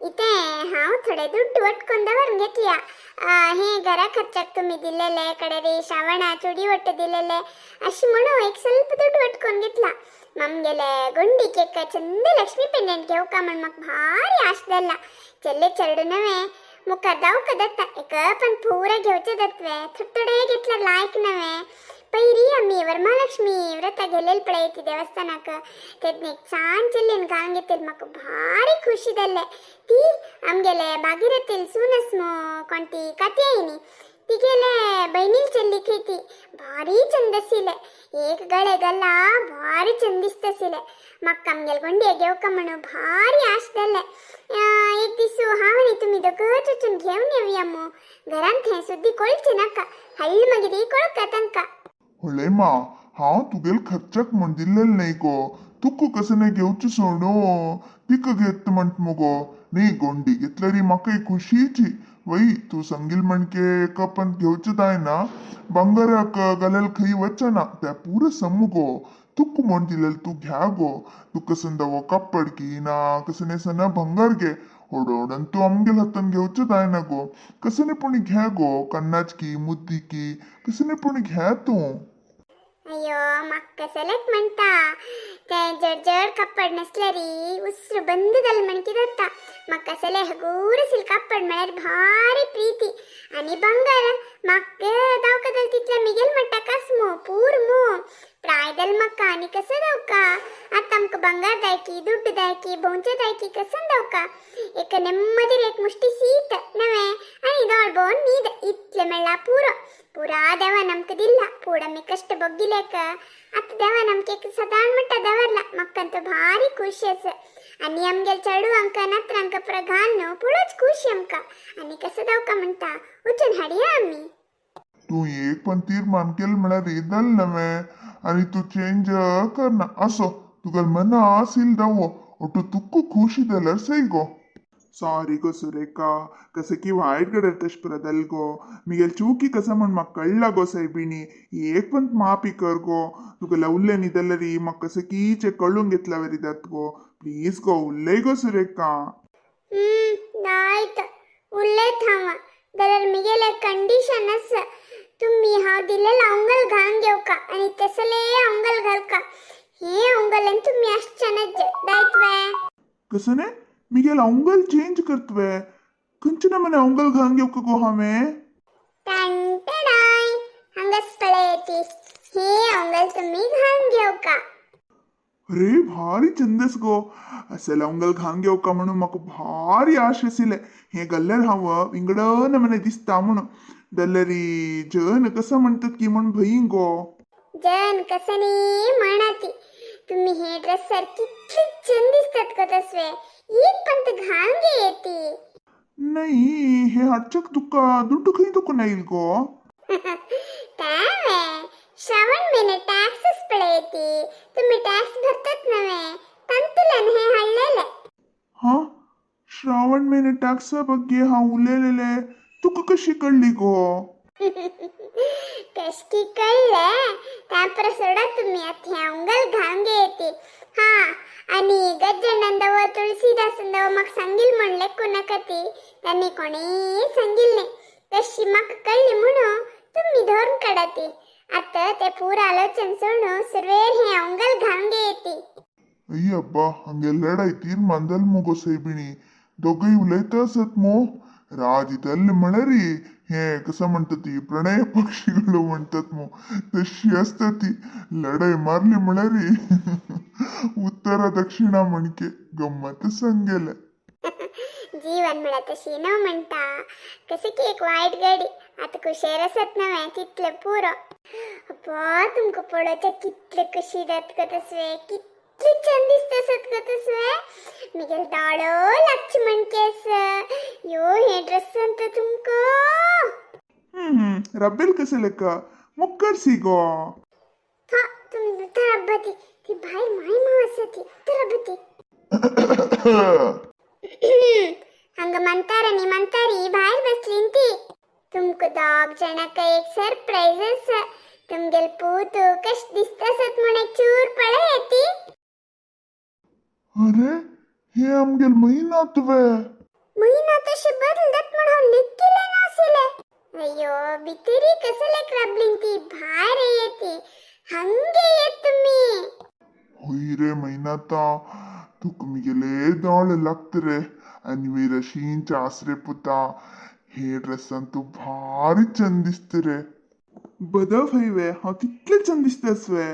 इथे हांव थोडे दुड्ड वटकून दवरून घेतल्या. हे घरा खर्चाक तुम्ही दिलेले कडे रे श्रावणा चुडी वट्ट दिलेले अशी म्हणून एक ಸ್ವಲ್ಪ ದುಡ್ಡು वटकून घेतला. ममगेले गुंडी केक चंद लक्ष्मी पेंडेंट घेऊ का म्हण मग भारी आशदल्ला. चल्ले चरडू नव्हे मुखार जाऊ का दत्ता एक पण पुरा घेवचे दत्वे थोडे घेतला लायक नव्हे. पैरी आम्ही वरमहालक्ष्मी व्रत गेलेल पळयती देवस्थानाक तेदने छान चल्लीन गांग घेतील मग भारी खुशी दल्ले. ती आमगेले भागीरथील सूनस मो कोणती कात्यायनी ती गेले बहिणील चल्ली खेती भारी चंद दिसले. एक गळे गल्ला भारी चंद दिसतसिले. मग आमगेल गोंडी घेऊ का म्हणू भारी आश दल्ले. एक दिसू हावणी तुम्ही दोघं चुचून घेऊन येऊया मो घरांत हे सुद्धी कोळची नका हल्ली मगिरी कोळका तंका. ಹೊಳೆಮ್ಮ हांव तुगेल खर्चाक म्हण दिल्लेल न्ही गो तुका कसं नाही घेवचें सोडू तिका घेत म्हणट मुगो न्ही गोंडी घेतल्यारी म्हाकाय खुशीची वय तू संगील म्हणके एका पण घेवचें जायना बंगाराक घालेल खंय वचना त्या पुरं समगो तुका म्हण दिलेल तू घ्या गो तू कसं दवो कापड की ना कसं नाही सना भंगार घे ओडोडन तू आमगेल हातान घेवचें जायना गो कसं नाही पण घ्या गो कन्नाच की मुद्दी की कसं नाही पण घ्या तू. अयो मग कसलेच म्हणता ते जड कापड नसल्यारी उसरू बंद जाल म्हणकी जाता. मग कसले हगूरसील कापड म्हळ्यार भारी प्रीती आणि बंगार मग दावका तितल्या मिगेल म्हणटा कस मो पूर मो प्रायदल मक्का आणि कसं दावका आता आमक बंगार दायकी दुड्ड दायकी भोंचे दायकी कसं दावका एक नेम्मदीर एक मुष्टी सीत नवे आणि दोळ बोन नीद इतले मेळ्ळा पुरा देवा नमक दिल्ला पूड आम्ही कष्ट बघिलेक आता देवा नमक एक सदान मट्ಟ दवरला मक्कंतू भारी खुशी अस आणि आमगेल चढू अंक नत्र अंक प्रघान पुढंच खुशी आमका आणि कसं दावका म्हणता उचून हाडया आम्ही. तू एक पण तीर्मान केलं म्हळ्यार येदल नवे आणि तू चेंज करना असो तुगेल मना आसील दावो ओटू तुक्कू खुशी जाल्यार सही गो. सॉरी गो सुरेखा कसं की वाईट गडर तश प्रदल गो मिगेल चूकी कसं म्हण म्हाका कळला गो सायबिणी एक पण माफी कर गो तुका उरले न्ही जाल्यार म्हाका कसं की चे कळून घेतला वरी जात गो प्लीज गो उरलय गो सुरेखा. आयत उरलेत हांव जाल्यार मिगेले कंडिशन आस तुम्ही हांव दिलेला अंगल घालून घेवका आणि तसले अंगल घालका हे अंगल तुम्ही आश्चनच दायतवे कसं ने मिगेल अंगल चेंज करतवे कंचना मने अंगल घालून घेवका गो हांवें टंटडाय हंगस पळयती हे अंगल तुम्ही घालून घेवका. अरे भारी चंदस गो असेल अंगल घालून घेवका म्हणून म्हाका भारी आश आशिल्ले हे घाल्ल्यार हांव विंगडन मने दिसता म्हणून जाल्यारी जन कसं म्हणतात की म्हण भयी गो. जन कसं नी म्हणाती तुम्ही हे ड्रेस सर कितले छान दिसतात का तसवे एक पण ते घालून घे येते. नाही हे हाडच्याक तुका दुड्ड खंय तुका नाईल गो. त्यावे श्रावण महिने टॅक्सेस पळयती तुम्ही टॅक्स भरतात नव्हे तंतुलन हे हाडलेले. हा श्रावण महिने टॅक्सा ಬಗ್ಗೆ हांव उलयलेले तुका कशी कळली गो. कशकी कळले त्यापर सोडा तुम्ही आता अंगल घालून घे येते. हा आणि गज्जनंदव तुळशीदासंदव मग संगील म्हणले कुणकती त्यांनी कोणी संगील नाही कशी मग कळली म्हणून तुम्ही धरून काढती आता ते पूर आलोचन सोडून सुरवेर हे अंगल घालून घे येते. अय्यब्बा ಹಂಗೆಲ್ಲಡ ತೀರ್ಮಾನದಲ್ಲಿ ಮುಗೋ ಸೈಬಿಣಿ दोघही उलयता असत मो राज इथले म्हणारी हे कसं म्हणतात ती प्रणय पक्षीಗಳು म्हणतात मो तशी असतात ती लढाई मारली म्हणारी उत्तर दक्षिण म्हणके गंमत सांगेल. जीवन म्हणा तशी न म्हणता कसं की एक वाईट गडी आता कुशेर असत नव्हे तिथले पुरो अप्पा तुमका पडोच्या कितले कशी जात का तसवे कितले छान दिसत का तसवे मिगेल दाडो लागची म्हणकेस यो हे ड्रेस अंत तुमका रब्बेल कसे लेಕ್ಕ मुक्कर सिगो. हा तुम्ही तरबती ती बाहेर माय मावसती तरबती हंग म्हणतारनी म्हणतारी बाहेर बसली ती तुमको दोग जनक एक सरप्राइज तुमगेल पूतू कश दिसतसत म्हणे चूर पळे येती. अरे हे आमगेल महिनातवे महिना तशी बदलत म्हण हांव लिखिल्लें नाशिल्लें. अय्यो भितरी कसले क्रबलिंग ती भायर येती हंगे येत तुमी. होय रे महिनाता तुक मिगेले दाळ लागत रे आनी वीर अशींच आसरे पुता हे ड्रेसान तू भारी चंद दिसत रे. बदफ हयवे हांव कितले चंद दिसतास वे.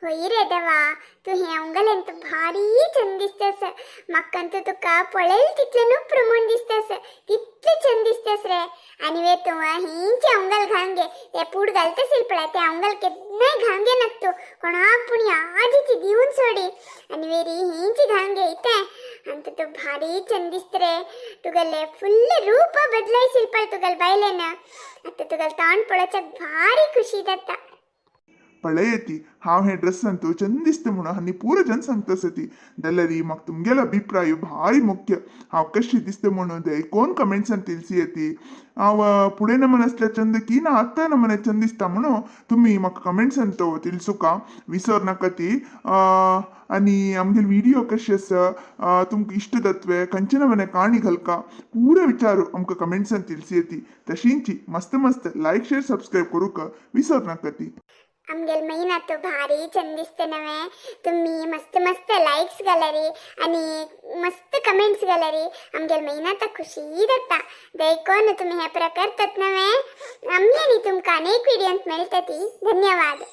होय रे देवा तू हे अंगलेंत भारी चंद दिसतास. म्हाकांतू तुका पळयल तितले न्हू प्रमाण दिसतास. कितले चंद दिसतास रे. आनी वे तू हिंचे अंगल घालगे ते पूड घालतासील पळय ते अंगल केन्नाय घालगे नाका तू कोणाक पूण आजीची दिवन सोडी आनी वेरी हिंची घालगे इते अंत तू भारी चंद दिसत रे. तुगेले फुल्ल रूप बदलायसील पळय तुगेल बायलेन. आतां तुगेल तोंड पळोवच्याक भारी खुशी जाता. पळयती हांव हे ड्रेसान तू चंद दिसता म्हणून आनी पुरो जन सांगतास ती जाल्यार म्हाका तुमगेलो अभिप्राय भारी मुख्य. हांव कशी दिसता म्हणून ते कोण कमेंट्सान तिलसी येती. हांव फुडें नमन असल्या चंद की ना आत्ता नमने चंद दिसता म्हणून तुमी म्हाका कमेंट्सान तो तिलसुका विसर नाका ती. आनी आमगे व्हिडिओ कशे आसा तुमकां इश्ट जातवे खंयचे नमने काणी घालका पुरो विचारू आमकां कमेंट्सान तिलसी येती. तशींची मस्त मस्त लायक शेअर सबस्क्राईब करूक विसर नाका ती. आमगेल महिना तो भारी चंद दिसते नवे. तुम्ही मस्त मस्त लाईक्स घालरी आणि मस्त कमेंट्स घालरी आमगेल महिना तर खुशी जाता. देखून तुम्ही हे प्रकार करतात नवे. आमगे नी तुमकां अनेक व्हिडिओंत मेळटा ती. धन्यवाद.